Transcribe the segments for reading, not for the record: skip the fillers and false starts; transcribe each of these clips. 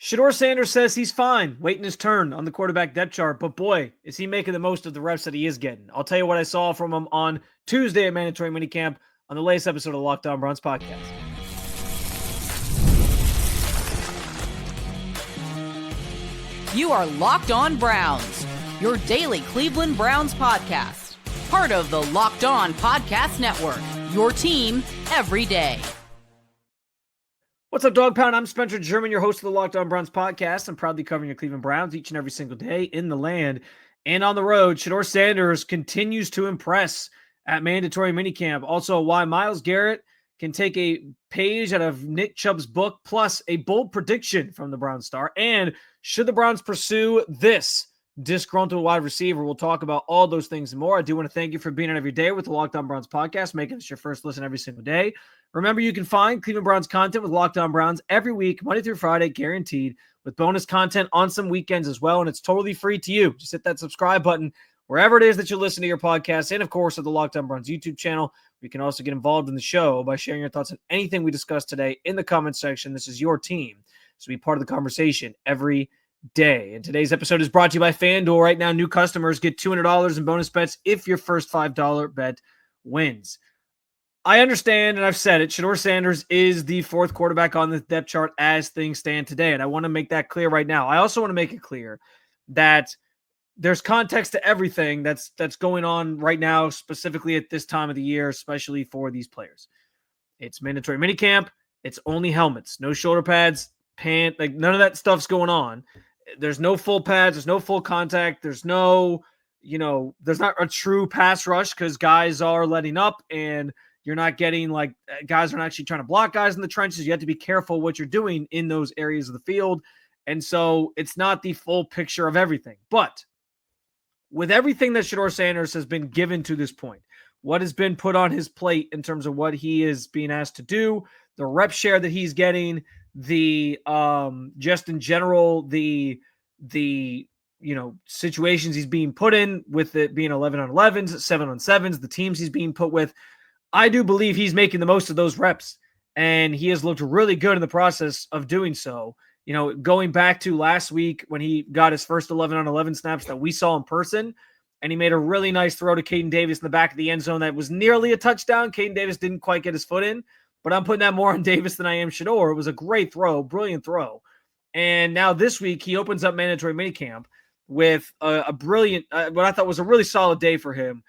Shedeur Sanders says he's fine, waiting his turn on the quarterback depth chart, but boy, is he making the most of the reps that he is getting. I'll tell you what I saw from him on Tuesday at mandatory minicamp on the latest episode of the Locked On Browns podcast. You are Locked On Browns, your daily Cleveland Browns podcast. Part of the Locked On Podcast Network, your team every day. What's up, Dog Pound? I'm Spencer German, your host of the Locked On Browns podcast. I'm proudly covering your Cleveland Browns each and every single day in the land and on the road. Shedeur Sanders continues to impress at mandatory minicamp. Also, why Myles Garrett can take a page out of Nick Chubb's book, plus a bold prediction from the Browns star. And should the Browns pursue this disgruntled wide receiver? We'll talk about all those things and more. I do want to thank you for being on every day with the Locked On Browns podcast, making this your first listen every single day. Remember, you can find Cleveland Browns content with Locked On Browns every week, Monday through Friday, guaranteed, with bonus content on some weekends as well, and it's totally free to you. Just hit that subscribe button wherever it is that you listen to your podcast, and of course, at the Locked On Browns YouTube channel. You can also get involved in the show by sharing your thoughts on anything we discussed today in the comment section. This is your team, so be part of the conversation every day. And today's episode is brought to you by FanDuel. Right now, new customers get $200 in bonus bets if your first $5 bet wins. I understand, and I've said it, Shedeur Sanders is the fourth quarterback on the depth chart as things stand today, and I want to make that clear right now. I also want to make it clear that there's context to everything that's going on right now, specifically at this time of the year, especially for these players. It's mandatory minicamp. It's only helmets, no shoulder pads, pant, like none of that stuff's going on. There's no full pads. There's no full contact. There's no, there's not a true pass rush because guys are letting up and you're not getting guys aren't actually trying to block guys in the trenches. You have to be careful what you're doing in those areas of the field. And so it's not the full picture of everything. But with everything that Shedeur Sanders has been given to this point, what has been put on his plate in terms of what he is being asked to do, the rep share that he's getting, the just in general, the situations he's being put in, with it being 11 on 11s, 7 on 7s, the teams he's being put with, I do believe he's making the most of those reps, and he has looked really good in the process of doing so. Going back to last week when he got his first 11 on 11 snaps that we saw in person, and he made a really nice throw to Caden Davis in the back of the end zone that was nearly a touchdown. Caden Davis didn't quite get his foot in, but I'm putting that more on Davis than I am Shedeur. It was a great throw, brilliant throw. And now this week he opens up mandatory minicamp with a brilliant, what I thought was a really solid day for him.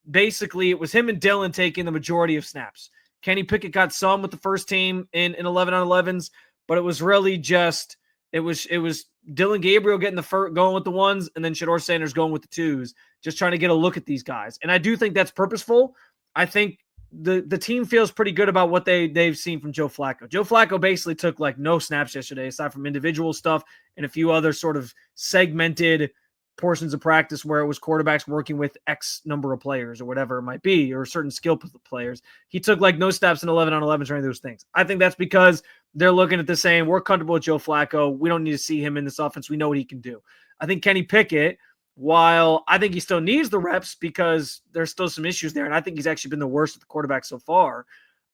Basically, it was him and Dylan taking the majority of snaps. Kenny Pickett got some with the first team in 11 on 11s, but it was really just it was Dylan Gabriel getting the going with the ones, and then Shedeur Sanders going with the twos, just trying to get a look at these guys. And I do think that's purposeful. I think the team feels pretty good about what they've seen from Joe Flacco. Joe Flacco basically took no snaps yesterday, aside from individual stuff and a few other sort of segmented portions of practice where it was quarterbacks working with X number of players or whatever it might be, or certain skill players. He took no snaps in 11 on 11s or any of those things. I think that's because they're looking at this saying, we're comfortable with Joe Flacco. We don't need to see him in this offense. We know what he can do. I think Kenny Pickett, while I think he still needs the reps because there's still some issues there, and I think he's actually been the worst at the quarterback so far,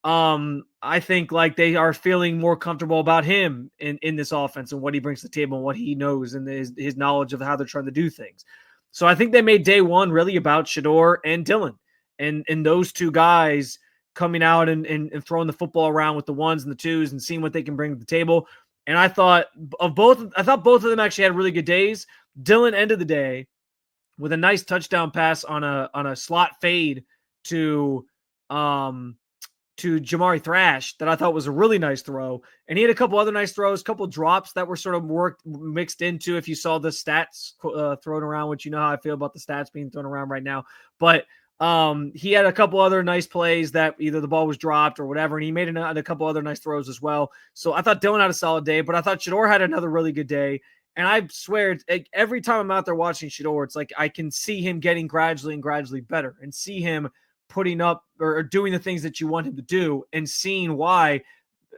I think they are feeling more comfortable about him in this offense and what he brings to the table and what he knows and his knowledge of how they're trying to do things. So I think they made day one really about Shedeur and Dylan and those two guys coming out and throwing the football around with the ones and the twos and seeing what they can bring to the table. And I thought both of them actually had really good days. Dylan ended the day with a nice touchdown pass on a slot fade to Jamari Thrash that I thought was a really nice throw. And he had a couple other nice throws, a couple drops that were sort of mixed into, if you saw the stats thrown around, which you know how I feel about the stats being thrown around right now. But he had a couple other nice plays that either the ball was dropped or whatever, and he made a couple other nice throws as well. So I thought Dylan had a solid day, but I thought Shedeur had another really good day. And I swear, every time I'm out there watching Shedeur, it's I can see him getting gradually better and see him putting up or doing the things that you want him to do, and seeing why,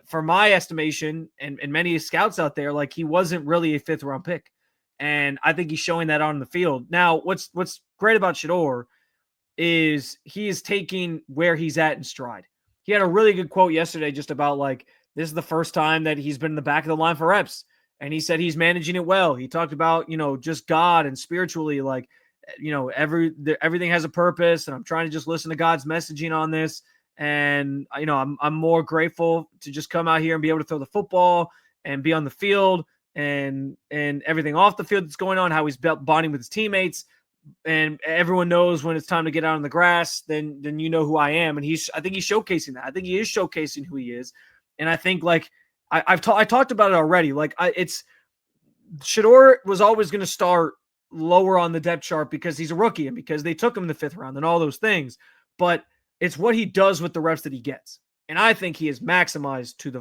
for my estimation and many scouts out there, he wasn't really a 5th round pick. And I think he's showing that on the field. Now, what's great about Shedeur is he is taking where he's at in stride. He had a really good quote yesterday just about This is the first time that he's been in the back of the line for reps. And he said he's managing it well. He talked about, just God and spiritually, like, everything has a purpose. And I'm trying to just listen to God's messaging on this. And, I'm more grateful to just come out here and be able to throw the football and be on the field and everything off the field that's going on, how he's bonding with his teammates. And everyone knows when it's time to get out on the grass, then you know who I am. And I think he's showcasing that. I think he is showcasing who he is. And I think, like, I talked about it already. Like, Shedeur was always going to start lower on the depth chart because he's a rookie and because they took him in the 5th round and all those things. But it's what he does with the reps that he gets. And I think he has maximized to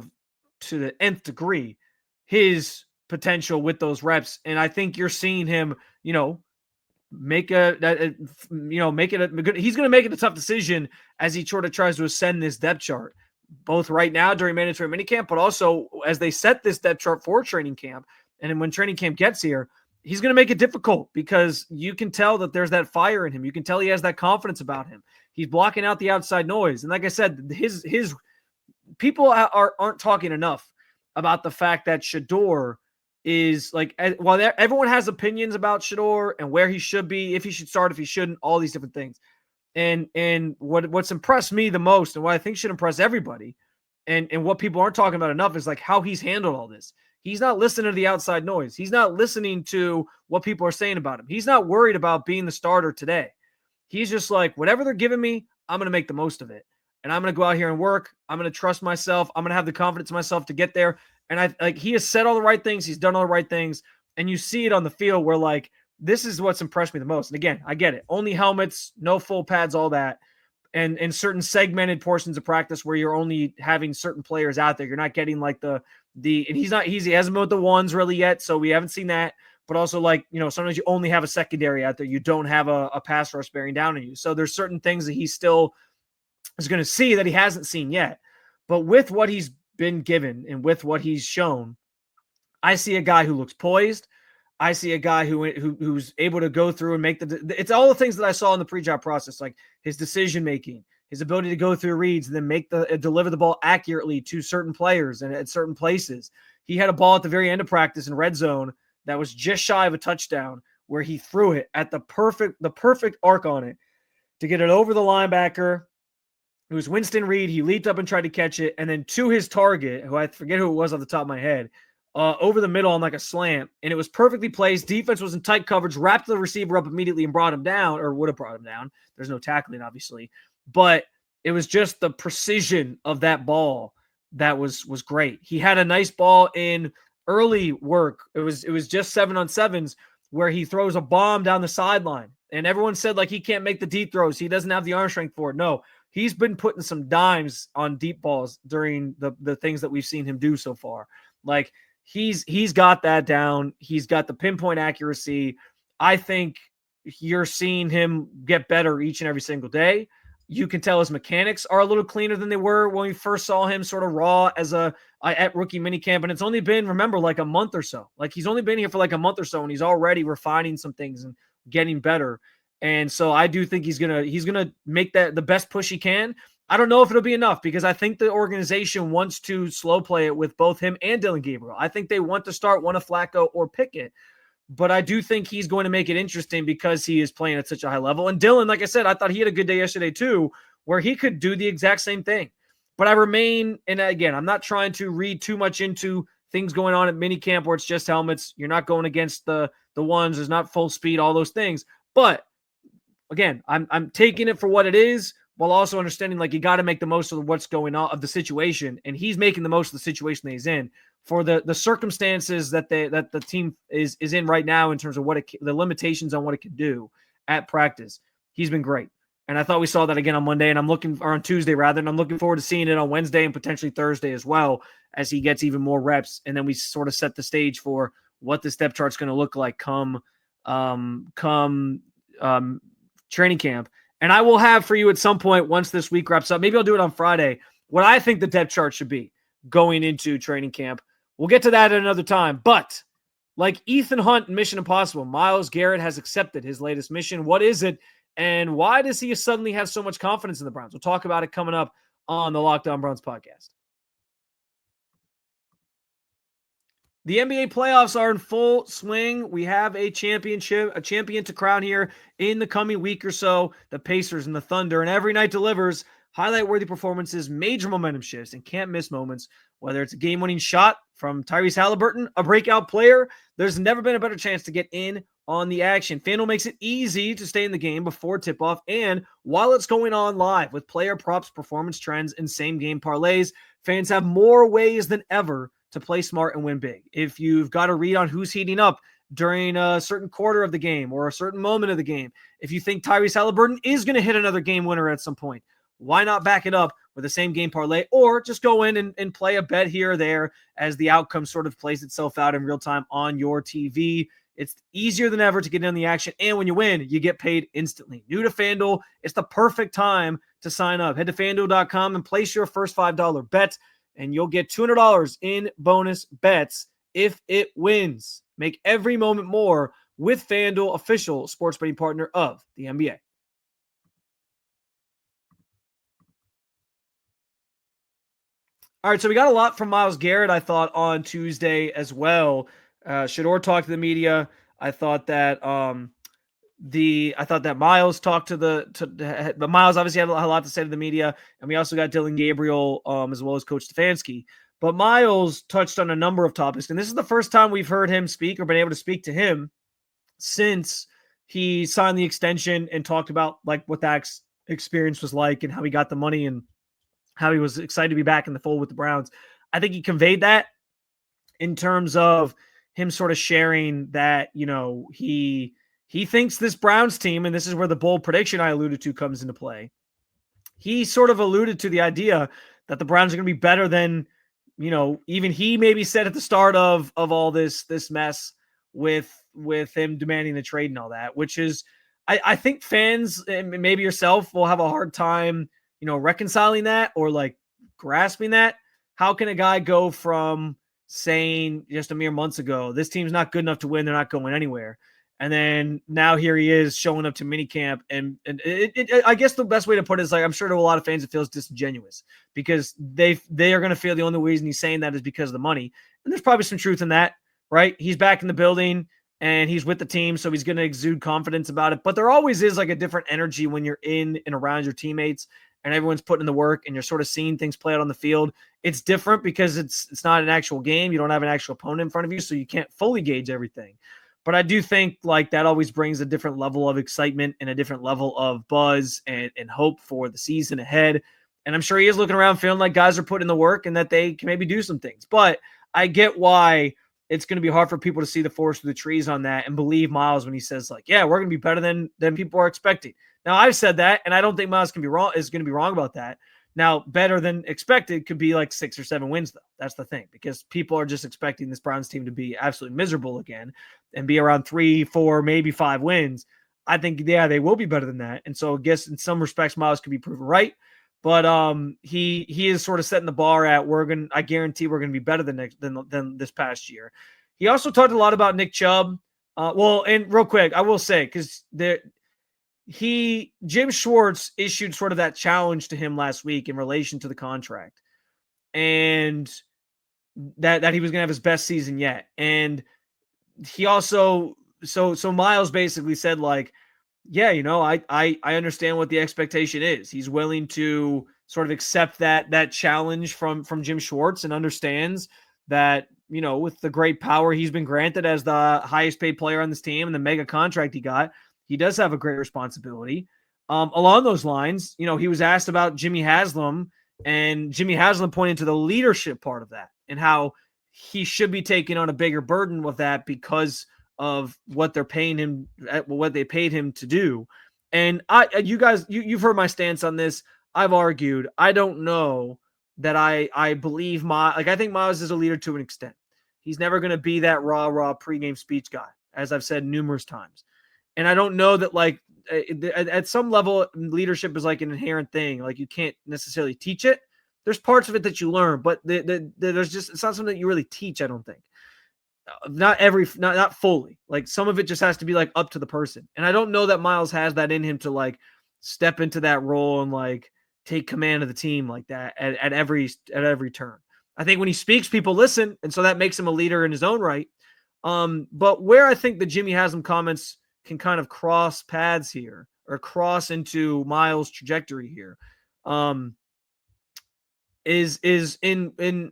the nth degree his potential with those reps. And I think you're seeing him, make he's going to make it a tough decision as he sort of tries to ascend this depth chart, both right now during mandatory minicamp, but also as they set this depth chart for training camp. And then when training camp gets here, he's going to make it difficult because you can tell that there's that fire in him. You can tell he has that confidence about him. He's blocking out the outside noise. And like I said, his people aren't talking enough about the fact that Shedeur is, like, while everyone has opinions about Shedeur and where he should be, if he should start, if he shouldn't, all these different things. And what's impressed me the most and what I think should impress everybody and what people aren't talking about enough is, like, how he's handled all this. He's not listening to the outside noise. He's not listening to what people are saying about him. He's not worried about being the starter today. He's just like, whatever they're giving me, I'm going to make the most of it. And I'm going to go out here and work. I'm going to trust myself. I'm going to have the confidence in myself to get there. And he has said all the right things. He's done all the right things. And you see it on the field where, like, this is what's impressed me the most. And again, I get it. Only helmets, no full pads, all that. And certain segmented portions of practice where you're only having certain players out there. You're not getting, like, and he hasn't moved the ones really yet. So we haven't seen that. But also, like, sometimes you only have a secondary out there. You don't have a pass rush bearing down on you. So there's certain things that he still is going to see that he hasn't seen yet. But with what he's been given and with what he's shown, I see a guy who looks poised. I see a guy who's able to go through and make it's all the things that I saw in the pre-draft process, like his decision-making, his ability to go through reads and then deliver the ball accurately to certain players and at certain places. He had a ball at the very end of practice in red zone that was just shy of a touchdown where he threw it at the perfect arc on it to get it over the linebacker. It was Winston Reed. He leaped up and tried to catch it. And then to his target, who I forget who it was off the top of my head, over the middle on like a slant. And it was perfectly placed. Defense was in tight coverage, wrapped the receiver up immediately and brought him down, or would have brought him down. There's no tackling, obviously. But it was just the precision of that ball that was great. He had a nice ball in early work. It was just 7-on-7s where he throws a bomb down the sideline. And everyone said, like, he can't make the deep throws. He doesn't have the arm strength for it. No, he's been putting some dimes on deep balls during the things that we've seen him do so far. Like, he's got that down. He's got the pinpoint accuracy. I think you're seeing him get better each and every single day. You can tell his mechanics are a little cleaner than they were when we first saw him sort of raw at rookie minicamp. And it's only been, remember, like a month or so. Like, he's only been here for like a month or so, and he's already refining some things and getting better. And so I do think he's gonna make that the best push he can. I don't know if it'll be enough because I think the organization wants to slow play it with both him and Dillon Gabriel. I think they want to start one of Flacco or Pickett. But I do think he's going to make it interesting because he is playing at such a high level. And Dillon, like I said, I thought he had a good day yesterday too, where he could do the exact same thing. But I remain, and again, I'm not trying to read too much into things going on at minicamp where it's just helmets. You're not going against the ones. There's not full speed, all those things. But again, I'm taking it for what it is, while also understanding, like, you got to make the most of what's going on, of the situation. And he's making the most of the situation that he's in for the circumstances that the team is in right now in terms of the limitations on what it can do at practice. He's been great. And I thought we saw that again on Monday, and on Tuesday rather, and I'm looking forward to seeing it on Wednesday and potentially Thursday as well as he gets even more reps. And then we sort of set the stage for what the step chart's going to look like come training camp. And I will have for you at some point once this week wraps up, maybe I'll do it on Friday, what I think the depth chart should be going into training camp. We'll get to that at another time. But like Ethan Hunt in Mission Impossible, Myles Garrett has accepted his latest mission. What is it? And why does he suddenly have so much confidence in the Browns? We'll talk about it comed up on the Locked On Browns podcast. The NBA playoffs are in full swing. We have a champion to crown here in the coming week or so. The Pacers and the Thunder, and every night delivers highlight-worthy performances, major momentum shifts, and can't-miss moments. Whether it's a game-winning shot from Tyrese Halliburton, a breakout player, there's never been a better chance to get in on the action. FanDuel makes it easy to stay in the game before tip-off and while it's going on live with player props, performance trends, and same-game parlays. Fans have more ways than ever to play smart and win big. If you've got a read on who's heating up during a certain quarter of the game or a certain moment of the game, if you think Tyrese Halliburton is going to hit another game winner at some point, why not back it up with the same game parlay or just go in and play a bet here or there as the outcome sort of plays itself out in real time on your TV. It's easier than ever to get in the action, and when you win, you get paid instantly. New to FanDuel, it's the perfect time to sign up. Head to FanDuel.com and place your first $5 bet, and you'll get $200 in bonus bets if it wins. Make every moment more with FanDuel, official sports betting partner of the NBA. All right, so we got a lot from Myles Garrett, I thought, on Tuesday as well. Shedeur talked to the media. I thought that Myles talked but Myles obviously had a lot to say to the media, and we also got Dylan Gabriel as well as Coach Stefanski. But Myles touched on a number of topics, and this is the first time we've heard him speak or been able to speak to him since he signed the extension and talked about like what that experience was like and how he got the money and how he was excited to be back in the fold with the Browns. I think he conveyed that in terms of him sort of sharing that, you know, he thinks this Browns team, and this is where the bold prediction I alluded to comes into play. He sort of alluded to the idea that the Browns are going to be better than, you know, even he maybe said at the start of all this mess with him demanding the trade and all that, which is, I think fans and maybe yourself will have a hard time, you know, reconciling that or like grasping that. How can a guy go from saying just a mere months ago, this team's not good enough to win, they're not going anywhere, and then now here he is showing up to minicamp, and I guess the best way to put it is like, I'm sure to a lot of fans it feels disingenuous because they are going to feel the only reason he's saying that is because of the money, and there's probably some truth in that, right? He's back in the building and he's with the team, so he's going to exude confidence about it, but there always is like a different energy when you're in and around your teammates and everyone's putting in the work and you're sort of seeing things play out on the field. It's different because it's not an actual game. You don't have an actual opponent in front of you, so you can't fully gauge everything. But I do think like that always brings a different level of excitement and a different level of buzz and hope for the season ahead. And I'm sure he is looking around feeling like guys are putting in the work and that they can maybe do some things. But I get why it's going to be hard for people to see the forest through the trees on that and believe Myles when he says like, yeah, we're going to be better than people are expecting. Now, I've said that, and I don't think Myles is going to be wrong about that. Now, better than expected could be like 6 or 7 wins, though. That's the thing, because people are just expecting this Browns team to be absolutely miserable again and be around 3, 4, maybe 5 wins. I think, yeah, they will be better than that. And so I guess in some respects, Myles could be proven right. But he is sort of setting the bar at I guarantee we're going to be better than this past year. He also talked a lot about Nick Chubb. And real quick, I will say, because Jim Schwartz issued sort of that challenge to him last week in relation to the contract, and that he was going to have his best season yet. And he also, so Myles basically said like, yeah, you know, I understand what the expectation is. He's willing to sort of accept that challenge from Jim Schwartz and understands that, you know, with the great power he's been granted as the highest paid player on this team and the mega contract he got, he does have a great responsibility. Along those lines, you know, he was asked about Jimmy Haslam, and Jimmy Haslam pointed to the leadership part of that and how he should be taking on a bigger burden with that because of what they're paying him, what they paid him to do. And you've heard my stance on this. I've argued. I don't know that I believe I think Myles is a leader to an extent. He's never going to be that raw pregame speech guy, as I've said numerous times. And I don't know that like at some level leadership is like an inherent thing. Like you can't necessarily teach it. There's parts of it that you learn, but there's just, it's not something that you really teach. I don't think. Not fully. Like some of it just has to be like up to the person. And I don't know that Myles has that in him to like step into that role and like take command of the team like that at every turn. I think when he speaks, people listen, and so that makes him a leader in his own right. But where I think the Jimmy Haslam comments can kind of cross paths here, or cross into Myles' trajectory here, is in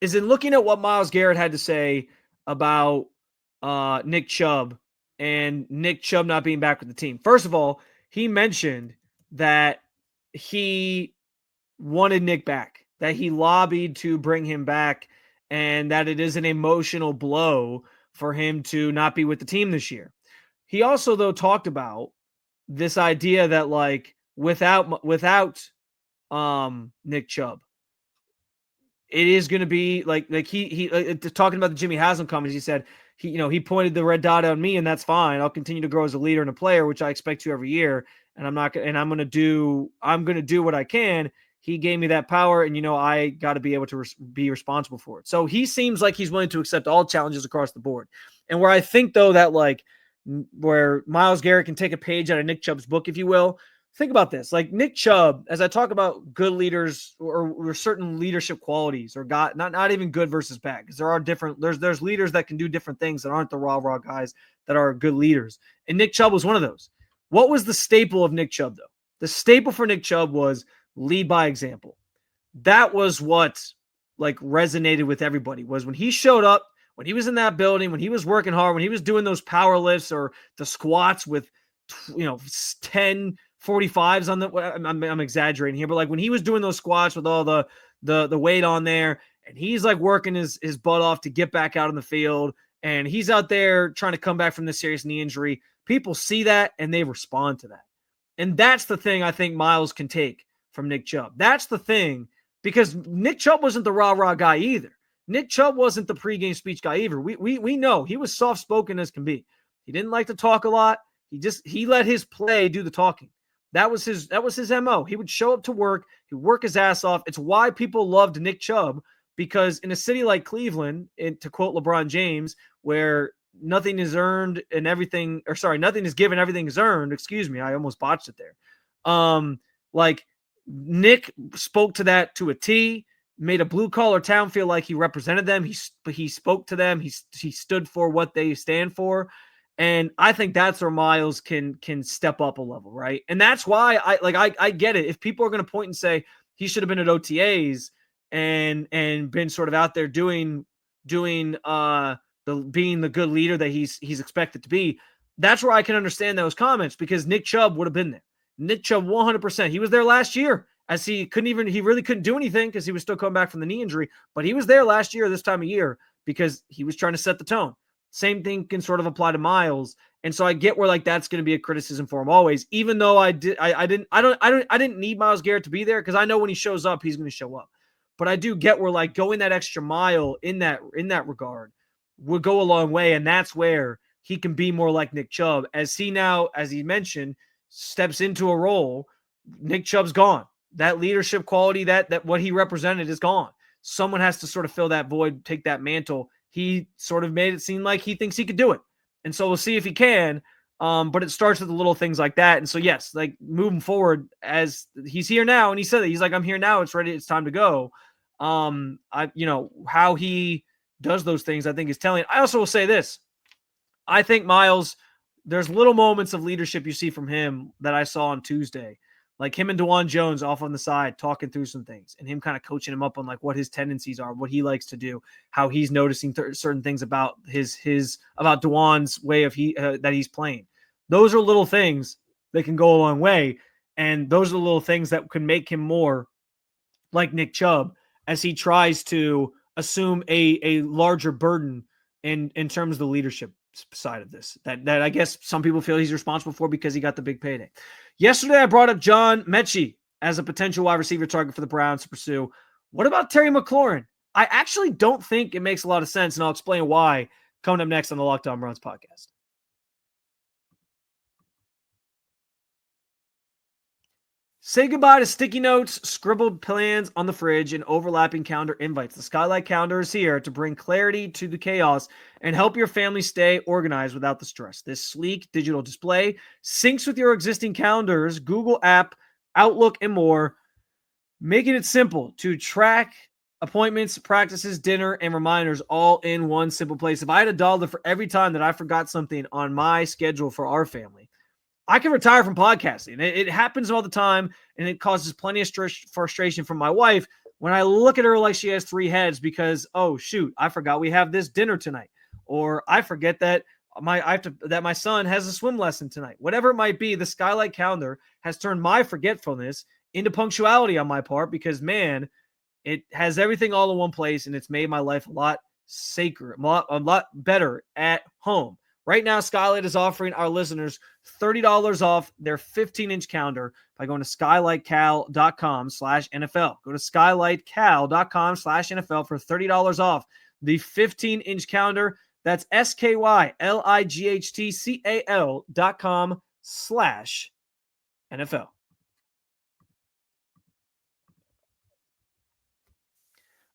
looking at what Myles Garrett had to say about Nick Chubb and Nick Chubb not being back with the team. First of all, he mentioned that he wanted Nick back, that he lobbied to bring him back, and that it is an emotional blow for him to not be with the team this year. He also, though, talked about this idea that, like, without Nick Chubb, it is going to be like he talking about the Jimmy Haslam comments. He said he pointed the red dot on me, and that's fine. I'll continue to grow as a leader and a player, which I expect to every year. And I'm going to do what I can. He gave me that power, and I got to be able to be responsible for it. So he seems like he's willing to accept all challenges across the board. And where I think, though, that where Myles Garrett can take a page out of Nick Chubb's book, if you will. Think about this. Like Nick Chubb, as I talk about good leaders or certain leadership qualities, or not even good versus bad, because there are different, there's leaders that can do different things that aren't the raw guys that are good leaders. And Nick Chubb was one of those. What was the staple of Nick Chubb, though? The staple for Nick Chubb was lead by example. That was what resonated with everybody, was when he showed up, when he was in that building, when he was working hard, when he was doing those power lifts or the squats with 10 45s on the, I'm exaggerating here, but when he was doing those squats with all the weight on there, and he's working his butt off to get back out on the field, and he's out there trying to come back from this serious knee injury, people see that and they respond to that. And that's the thing I think Myles can take from Nick Chubb. That's the thing, because Nick Chubb wasn't the rah-rah guy either. Nick Chubb wasn't the pregame speech guy either. We know he was soft-spoken as can be. He didn't like to talk a lot. He let his play do the talking. That was his MO. He would show up to work. He'd work his ass off. It's why people loved Nick Chubb, because in a city like Cleveland, to quote LeBron James, where nothing is earned and everything, or sorry, nothing is given, everything is earned. Excuse me. I almost botched it there. Nick spoke to that to a T, made a blue collar town feel like he represented them. He spoke to them. He stood for what they stand for. And I think that's where Myles can step up a level, right? And that's why I get it. If people are going to point and say he should have been at OTAs and been sort of out there doing being the good leader that he's expected to be, that's where I can understand those comments, because Nick Chubb would have been there. Nick Chubb 100%. He was there last year, as he really couldn't do anything because he was still coming back from the knee injury, but he was there last year this time of year because he was trying to set the tone. Same thing can sort of apply to Myles. And so I get where that's going to be a criticism for him always, even though I didn't need Myles Garrett to be there, because I know when he shows up, he's going to show up. But I do get where going that extra mile in that regard would go a long way. And that's where he can be more like Nick Chubb, as he mentioned, steps into a role. Nick Chubb's gone. That leadership quality, that what he represented, is gone. Someone has to sort of fill that void, take that mantle. He sort of made it seem like he thinks he could do it. And so we'll see if he can. But it starts with the little things like that. And so, yes, moving forward, as he's here now, and he said that he's I'm here now. It's ready. It's time to go. How he does those things, I think, is telling. I also will say this. I think Myles, there's little moments of leadership you see from him that I saw on Tuesday. Like him and DeJuan Jones off on the side talking through some things, and him kind of coaching him up on what his tendencies are, what he likes to do, how he's noticing certain things about about DeJuan's way of that he's playing. Those are little things that can go a long way, and those are the little things that can make him more like Nick Chubb as he tries to assume a larger burden in terms of the leadership side of this that I guess some people feel he's responsible for because he got the big payday. Yesterday, I brought up John Mechie as a potential wide receiver target for the Browns to pursue. What about Terry McLaurin? I actually don't think it makes a lot of sense, and I'll explain why coming up next on the Locked On Browns podcast. Say goodbye to sticky notes, scribbled plans on the fridge, and overlapping calendar invites. The Skylight Calendar is here to bring clarity to the chaos and help your family stay organized without the stress. This sleek digital display syncs with your existing calendars, Google app, Outlook, and more, making it simple to track appointments, practices, dinner, and reminders all in one simple place. If I had $1 for every time that I forgot something on my schedule for our family, I can retire from podcasting. It happens all the time, and it causes plenty of frustration from my wife when I look at her like she has 3 heads because, oh, shoot, I forgot we have this dinner tonight. Or I forget that my son has a swim lesson tonight. Whatever it might be, the Skylight calendar has turned my forgetfulness into punctuality on my part because, man, it has everything all in one place, and it's made my life a lot sacred, a lot better at home. Right now, Skylight is offering our listeners $30 off their 15-inch calendar by going to skylightcal.com/NFL. Go to skylightcal.com/NFL for $30 off the 15-inch calendar. That's skylightcal.com/NFL.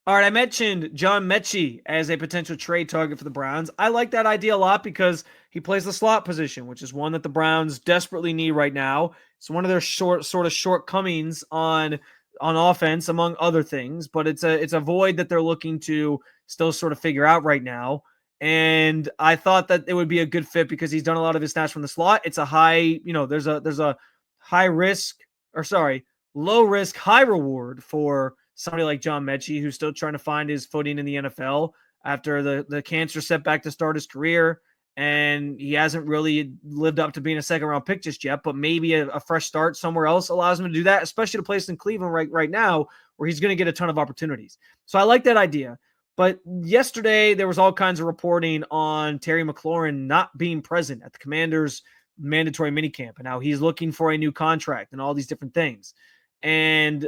All right, I mentioned John Mechie as a potential trade target for the Browns. I like that idea a lot because he plays the slot position, which is one that the Browns desperately need right now. It's one of their shortcomings on offense, among other things, but it's a void that they're looking to still sort of figure out right now. And I thought that it would be a good fit because he's done a lot of his snaps from the slot. It's a there's a low risk, high reward for somebody like John Mechie, who's still trying to find his footing in the NFL after the cancer setback to start his career. And he hasn't really lived up to being a second-round pick just yet, but maybe a fresh start somewhere else allows him to do that, especially to place in Cleveland right now where he's going to get a ton of opportunities. So I like that idea. But yesterday, there was all kinds of reporting on Terry McLaurin not being present at the Commanders' mandatory minicamp and how he's looking for a new contract and all these different things. And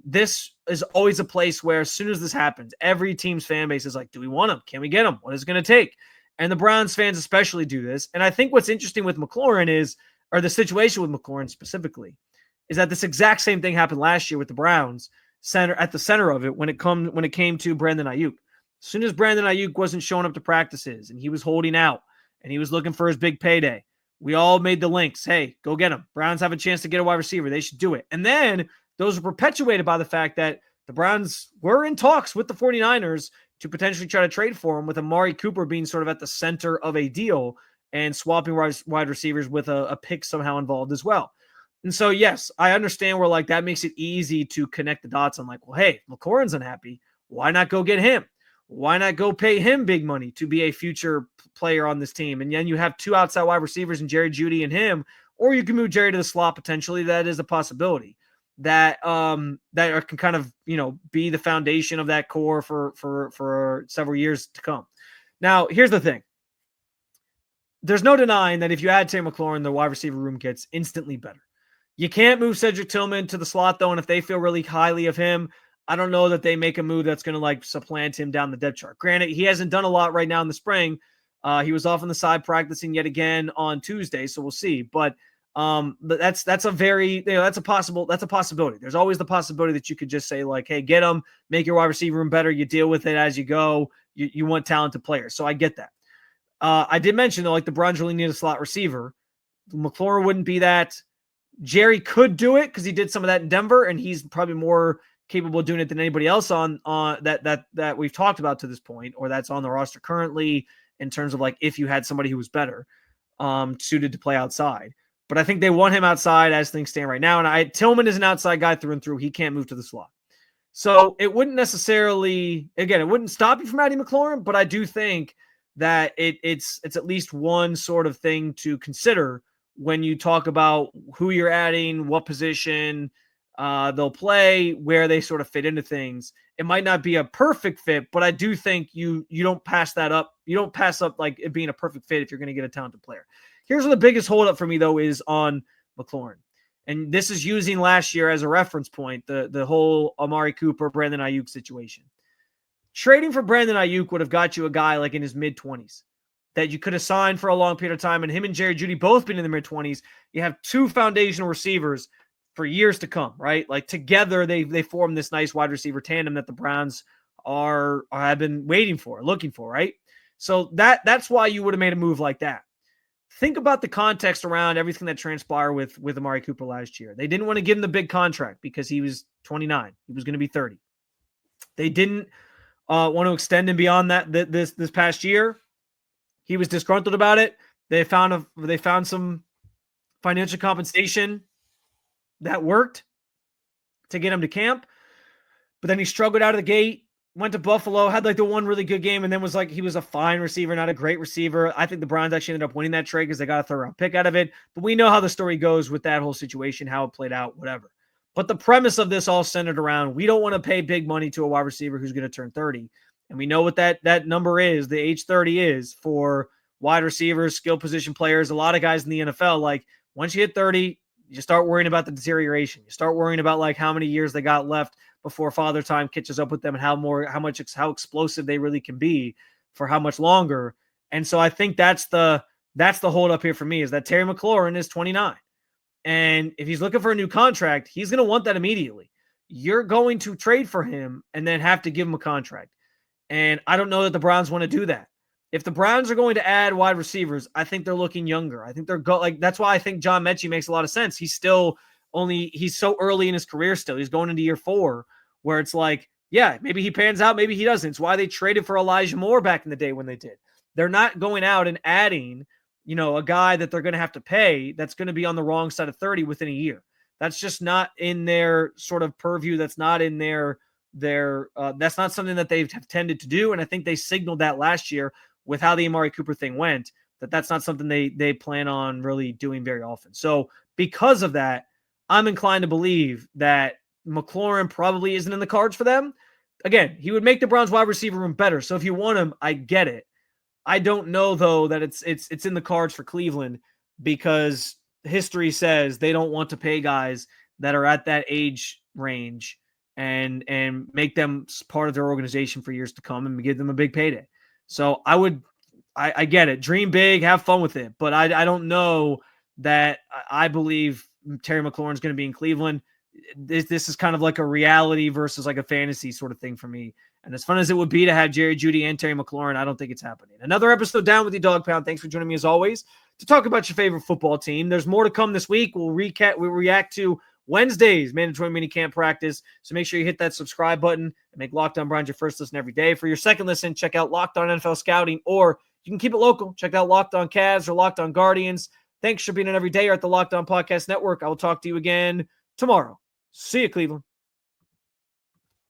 this is always a place where as soon as this happens, every team's fan base is like, do we want him? Can we get him? What is it going to take? And the Browns fans especially do this. And I think what's interesting with McLaurin or the situation with McLaurin specifically, is that this exact same thing happened last year with the Browns at the center of it when it came to Brandon Ayuk. As soon as Brandon Ayuk wasn't showing up to practices and he was holding out and he was looking for his big payday, we all made the links. Hey, go get him. Browns have a chance to get a wide receiver. They should do it. And then those were perpetuated by the fact that the Browns were in talks with the 49ers to potentially try to trade for him, with Amari Cooper being sort of at the center of a deal and swapping wide receivers with a pick somehow involved as well. And so, yes, I understand where like that makes it easy to connect the dots on like, well, hey, McLaurin's unhappy. Why not go get him? Why not go pay him big money to be a future player on this team? And then you have 2 outside wide receivers in Jerry Jeudy and him, or you can move Jerry to the slot potentially. That is a possibility that can kind of, be the foundation of that core for several years to come. Now, here's the thing. There's no denying that if you add Terry McLaurin, the wide receiver room gets instantly better. You can't move Cedric Tillman to the slot, though, and if they feel really highly of him, I don't know that they make a move that's going to like supplant him down the depth chart. Granted, he hasn't done a lot right now in the spring. He was off on the side practicing yet again on Tuesday, so we'll see. But that's a possibility. There's always the possibility that you could just say like, hey, get him, make your wide receiver room better. You deal with it as you go. You want talented players, so I get that. I did mention though, like the Browns really need a slot receiver. McLaurin wouldn't be that. Jerry could do it because he did some of that in Denver, and he's probably more capable of doing it than anybody else on that we've talked about to this point, or that's on the roster currently in terms of like if you had somebody who was better suited to play outside. But I think they want him outside as things stand right now. And Tillman is an outside guy through and through. He can't move to the slot. So it wouldn't necessarily, again, it wouldn't stop you from adding McLaurin, but I do think that it's at least one sort of thing to consider when you talk about who you're adding, what position they'll play, where they sort of fit into things. It might not be a perfect fit, but I do think you don't pass that up. You don't pass up like it being a perfect fit if you're going to get a talented player. Here's where the biggest holdup for me, though, is on McLaurin. And this is using last year as a reference point, the whole Amari Cooper, Brandon Ayuk situation. Trading for Brandon Ayuk would have got you a guy like in his mid-20s that you could have signed for a long period of time, and him and Jerry Jeudy both been in the mid-20s. You have 2 foundational receivers for years to come, right? Like together they form this nice wide receiver tandem that the Browns have been waiting for, looking for, right? So that's why you would have made a move like that. Think about the context around everything that transpired with Amari Cooper last year. They didn't want to give him the big contract because he was 29. He was going to be 30. They didn't want to extend him beyond that this past year. He was disgruntled about it. They found some financial compensation that worked to get him to camp, but then he struggled out of the gate. Went to Buffalo, had like the one really good game, and then was like, he was a fine receiver, not a great receiver. I think the Browns actually ended up winning that trade because they got a third-round pick out of it. But we know how the story goes with that whole situation, how it played out, whatever. But the premise of this all centered around, we don't want to pay big money to a wide receiver who's going to turn 30. And we know what that number is, the age 30 is for wide receivers, skill position players, a lot of guys in the NFL. Like, once you hit 30, you start worrying about the deterioration. You start worrying about like how many years they got left before father time catches up with them and how explosive they really can be for how much longer. And so I think that's the hold up here for me, is that Terry McLaurin is 29. And if he's looking for a new contract, he's going to want that immediately. You're going to trade for him and then have to give him a contract. And I don't know that the Browns want to do that. If the Browns are going to add wide receivers, I think they're looking younger. I think that's why I think John Mechie makes a lot of sense. He's so early in his career still. He's going into year 4, where it's like, yeah, maybe he pans out, maybe he doesn't. It's why they traded for Elijah Moore back in the day when they did. They're not going out and adding, a guy that they're going to have to pay that's going to be on the wrong side of 30 within a year. That's just not in their sort of purview. That's not in their that's not something that they've tended to do. And I think they signaled that last year with how the Amari Cooper thing went, that's not something they plan on really doing very often. So because of that, I'm inclined to believe that McLaurin probably isn't in the cards for them. Again, he would make the Browns wide receiver room better. So if you want him, I get it. I don't know though that it's in the cards for Cleveland, because history says they don't want to pay guys that are at that age range and make them part of their organization for years to come and give them a big payday. So I get it. Dream big, have fun with it. But I don't know that I believe Terry McLaurin is going to be in Cleveland. This is kind of like a reality versus like a fantasy sort of thing for me. And as fun as it would be to have Jerry Jeudy and Terry McLaurin, I don't think it's happening. Another episode Down with the Dog Pound. Thanks for joining me as always to talk about your favorite football team. There's more to come this week. We'll react to Wednesday's mandatory minicamp practice. So make sure you hit that subscribe button and make Locked On Browns your first listen every day. For your second listen, check out Locked On NFL Scouting, or you can keep it local. Check out Locked On Cavs or Locked On Guardians. Thanks for being an everydayer at the Locked On Podcast Network. I will talk to you again tomorrow. See you, Cleveland.